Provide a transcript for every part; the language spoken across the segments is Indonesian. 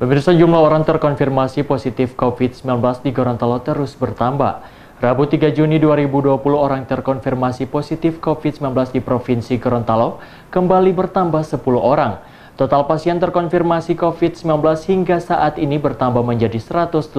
Pemirsa, jumlah orang terkonfirmasi positif COVID-19 di Gorontalo terus bertambah. Rabu 3 Juni 2020 orang terkonfirmasi positif COVID-19 di Provinsi Gorontalo kembali bertambah 10 orang. Total pasien terkonfirmasi COVID-19 hingga saat ini bertambah menjadi 118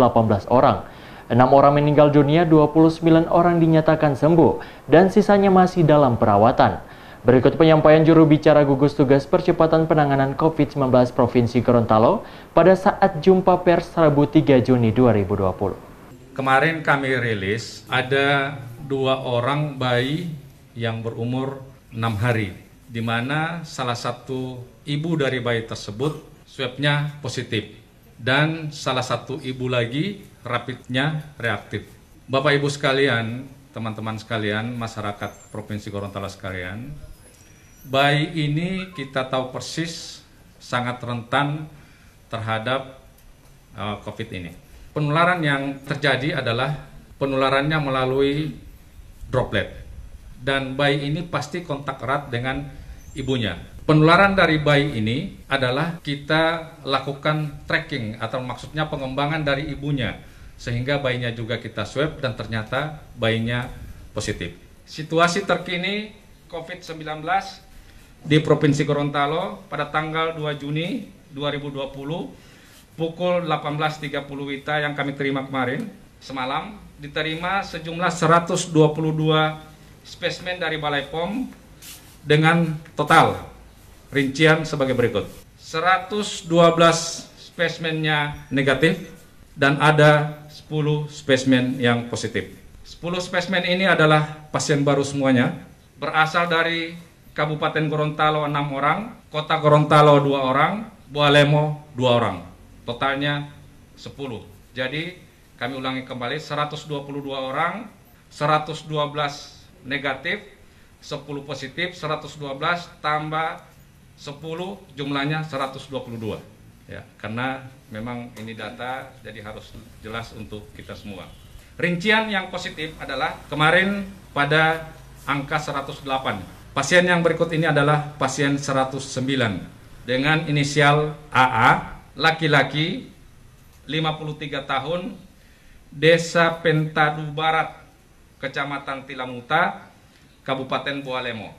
orang. 6 orang meninggal dunia, 29 orang dinyatakan sembuh, dan sisanya masih dalam perawatan. Berikut penyampaian juru bicara gugus tugas percepatan penanganan COVID-19 Provinsi Gorontalo pada saat jumpa pers Rabu 3 Juni 2020. Kemarin kami rilis ada 2 orang bayi yang berumur 6 hari, di mana salah satu ibu dari bayi tersebut swabnya positif dan salah satu ibu lagi rapidnya reaktif. Bapak Ibu sekalian, teman-teman sekalian, masyarakat Provinsi Gorontalo sekalian, bayi ini kita tahu persis sangat rentan terhadap COVID ini. Penularan yang terjadi adalah penularannya melalui droplet, dan bayi ini pasti kontak erat dengan ibunya. Penularan dari bayi ini adalah kita lakukan tracking atau maksudnya pengembangan dari ibunya, sehingga bayinya juga kita swab dan ternyata bayinya positif. Situasi terkini COVID-19 di Provinsi Gorontalo pada tanggal 2 Juni 2020 pukul 18.30 WITA yang kami terima kemarin semalam, diterima sejumlah 122 spesimen dari Balai POM dengan total rincian sebagai berikut. 112 spesimennya negatif dan ada 10 spesimen yang positif. 10 spesimen ini adalah pasien baru semuanya, berasal dari Kabupaten Gorontalo 6 orang, Kota Gorontalo 2 orang, Bualemo 2 orang. Totalnya 10. Jadi kami ulangi kembali, 122 orang, 112 negatif, 10 positif, 112 tambah 10 jumlahnya 122. Ya, karena memang ini data jadi harus jelas untuk kita semua. Rincian yang positif adalah kemarin pada angka 108. Pasien yang berikut ini adalah pasien 109 dengan inisial AA, laki-laki, 53 tahun, Desa Pentadu Barat, Kecamatan Tilamuta, Kabupaten Bualemo.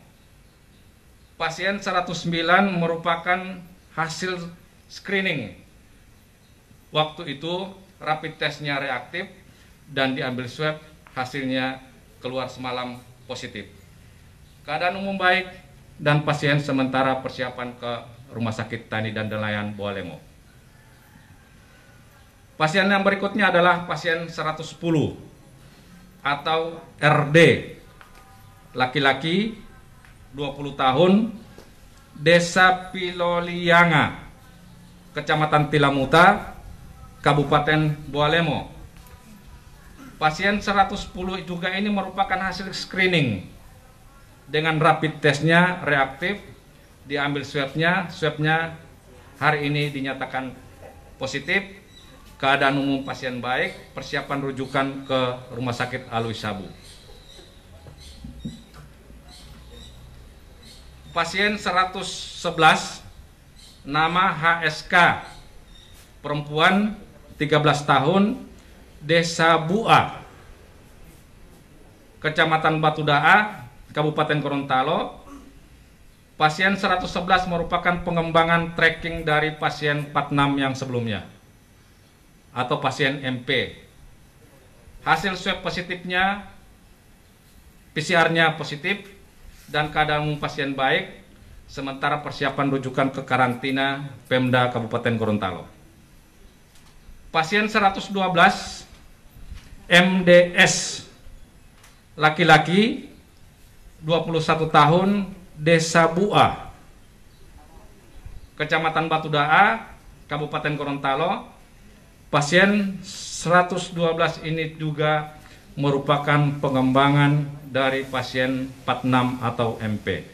Pasien 109 merupakan hasil screening. Waktu itu rapid testnya reaktif dan diambil swab, hasilnya keluar semalam positif. Keadaan umum baik dan pasien sementara persiapan ke Rumah Sakit Tani dan Nelayan Bualemo. Pasien yang berikutnya adalah pasien 110 atau RD, laki-laki, 20 tahun, Desa Pilolianga, Kecamatan Tilamuta, Kabupaten Bualemo. Pasien 110 juga ini merupakan hasil screening dengan rapid testnya reaktif, diambil swabnya hari ini dinyatakan positif, keadaan umum pasien baik, persiapan rujukan ke Rumah Sakit Alwi Sabu. Pasien 111, nama HSK, perempuan, 13 tahun, Desa Bua, Kecamatan Batudaa, Kabupaten Gorontalo. Pasien 111 merupakan pengembangan tracking dari pasien 46 yang sebelumnya, atau pasien MP. Hasil swab positifnya, PCR-nya positif, dan keadaan umum pasien baik, sementara persiapan rujukan ke karantina Pemda Kabupaten Gorontalo. Pasien 112, MDS, laki-laki, 21 tahun, Desa Bua, Kecamatan Batudaa, Kabupaten Gorontalo. Pasien 112 ini juga merupakan pengembangan dari pasien 46 atau MP.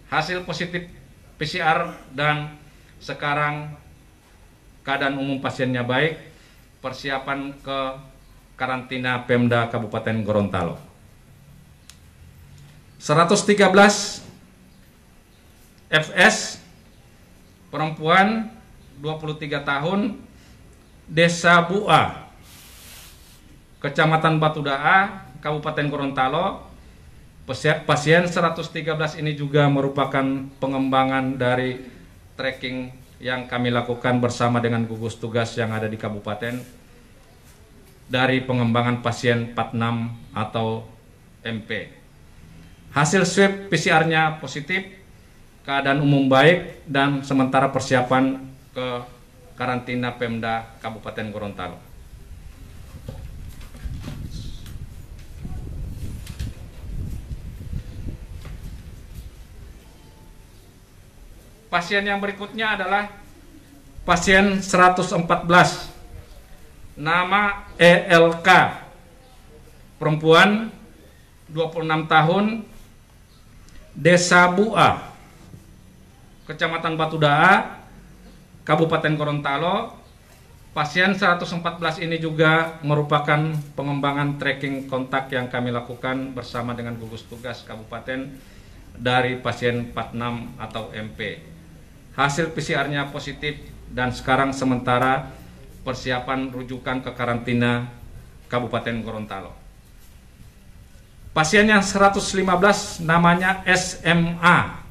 Hasil positif PCR dan sekarang keadaan umum pasiennya baik, persiapan ke karantina Pemda Kabupaten Gorontalo. 113 FS, perempuan, 23 tahun, Desa Bua, Kecamatan Batudaa, Kabupaten Gorontalo. Pasien 113 ini juga merupakan pengembangan dari tracking yang kami lakukan bersama dengan gugus tugas yang ada di kabupaten dari pengembangan pasien 46 atau MP. Hasil swab PCR-nya positif, keadaan umum baik, dan sementara persiapan ke karantina Pemda Kabupaten Gorontalo. Pasien yang berikutnya adalah pasien 114, nama ELK, perempuan, 26 tahun, Desa Bua, Kecamatan Batudaa, Kabupaten Gorontalo. Pasien 114 ini juga merupakan pengembangan tracking kontak yang kami lakukan bersama dengan gugus tugas kabupaten dari pasien 46 atau MP. Hasil PCR-nya positif dan sekarang sementara persiapan rujukan ke karantina Kabupaten Gorontalo. Pasien yang 115 namanya SMA,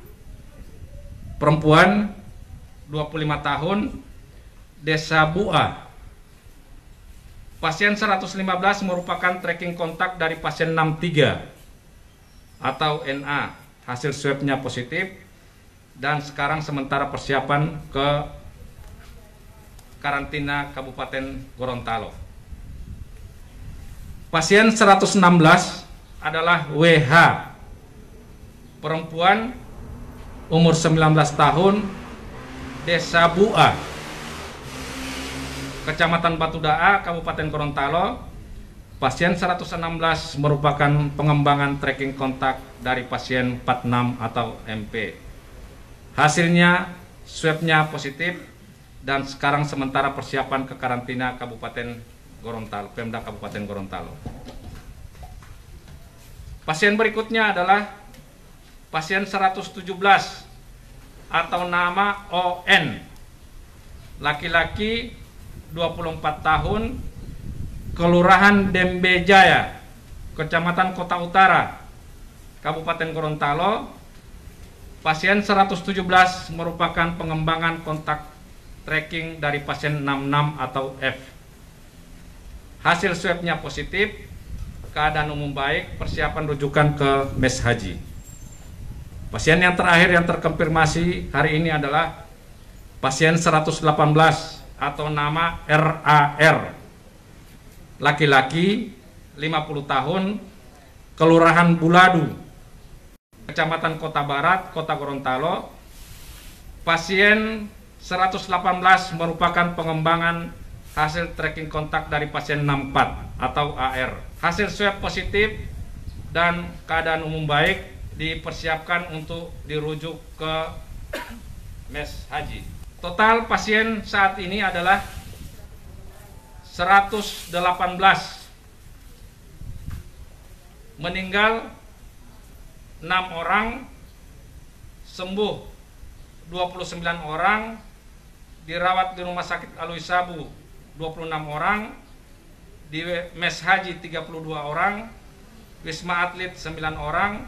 perempuan, 25 tahun, Desa Bua. Pasien 115 merupakan tracking kontak dari pasien 63 atau NA. Hasil swabnya positif dan sekarang sementara persiapan ke karantina Kabupaten Gorontalo. Pasien 116 adalah WH, perempuan, umur 19 tahun, Desa Bua, Kecamatan Batudaa, Kabupaten Gorontalo. Pasien 116 merupakan pengembangan tracking kontak dari pasien 46 atau MP. Hasilnya swabnya positif dan sekarang sementara persiapan ke karantina Kabupaten Gorontalo, Pemda Kabupaten Gorontalo. Pasien berikutnya adalah pasien 117 atau nama ON, laki-laki, 24 tahun, Kelurahan Dembe Jaya, Kecamatan Kota Utara, Kabupaten Gorontalo. Pasien 117 merupakan pengembangan kontak tracking dari pasien 66 atau F. Hasil swabnya positif, keadaan umum baik, persiapan rujukan ke Mes Haji. Pasien yang terakhir yang terkonfirmasi hari ini adalah pasien 118 atau nama RAR, laki-laki, 50 tahun, Kelurahan Buladu, Kecamatan Kota Barat, Kota Gorontalo. Pasien 118 merupakan pengembangan hasil tracking kontak dari pasien 64 atau AR. Hasil swab positif dan keadaan umum baik, dipersiapkan untuk dirujuk ke Mes Haji. Total pasien saat ini adalah 118. Meninggal 6 orang, sembuh 29 orang, dirawat di Rumah Sakit Alui Sabu 26 orang, di Mes Haji 32 orang, Wisma Atlet 9 orang,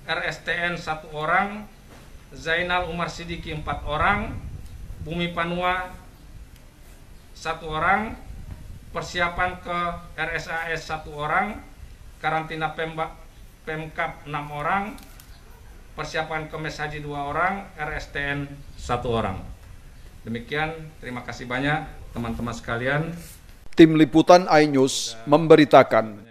RSTN 1 orang, Zainal Umar Sidiki 4 orang, Bumi Panua 1 orang, persiapan ke RSAS 1 orang, karantina Pemkap 6 orang, persiapan ke Mes Haji 2 orang, RSTN 1 orang. Demikian, terima kasih banyak teman-teman sekalian. Tim Liputan iNews memberitakan.